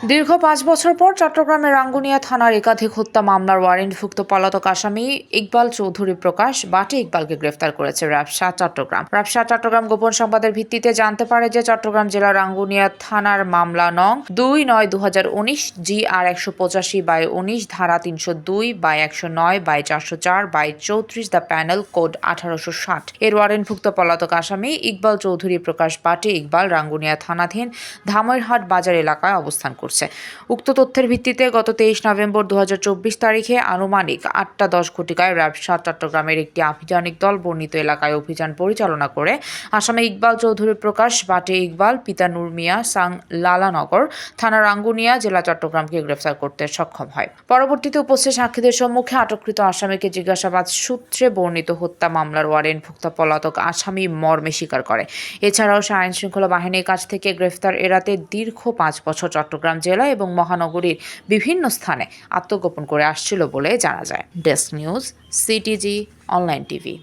দীর্ঘ ৫ বছর পর চট্টগ্রামের রাঙ্গুনিয়া থানার একাধিক হত্যা মামলার ওয়ারেন্টভুক্ত পলাতক আসামি ইকবাল চৌধুরী প্রকাশ বাটে ইকবালকে গ্রেফতার করেছে র্যাব-৭ চট্টগ্রাম। র্যাব-৭ চট্টগ্রাম গোপন সংবাদের ভিত্তিতে জানতে পারে যে চট্টগ্রাম জেলার রাঙ্গুনিয়া থানার মামলা নং ২/৯/২০১৯ GR ১৮৫/১৯ ধারা ৩০২/১০৯/৪০৪/৩৪ দ্য প্যানেল কোড ১৮৬০ এর ওয়ারেন্টভুক্ত পলাতক আসামি ইকবাল চৌধুরী প্রকাশ বাটে ইকবাল রাঙ্গুনিয়া থানাধীন ধামইরহাট বাজার এলাকায় অবস্থান করছে। উক্ত তথ্যের ভিত্তিতে গত ২৩ নভেম্বর ২০২৪ তারিখে আনুমানিক ৮টা ১০ ঘটিকায় র্যাব-৭ চট্টগ্রামের একটি আভিযানিক দল বর্ণিত এলাকায় অভিযান পরিচালনা করে আসামি ইকবাল চৌধুরী প্রকাশ বাটে ইকবাল পিতা নূর মিয়া সাং লালানগর থানা রাঙ্গুনিয়া জেলা চট্টগ্রামকে গ্রেফতার করতে সক্ষম হয়। পরবর্তীতে উপস্থিত সাক্ষীদের সম্মুখে আটককৃত আসামিকে জিজ্ঞাসাবাদ সূত্রে বর্ণিত হত্যা মামলার ওয়ারেন্টভুক্ত পলাতক আসামি মর্মে স্বীকার করে। এছাড়াও সে আইনশৃঙ্খলা বাহিনীর কাছ থেকে গ্রেফতার এড়াতে দীর্ঘ ৫ বছর চট্টগ্রাম জেলা এবং মহানগরীর বিভিন্ন স্থানে আত্মগোপন করে আসছিল বলে জানা যায়। Desk news, CTG online TV.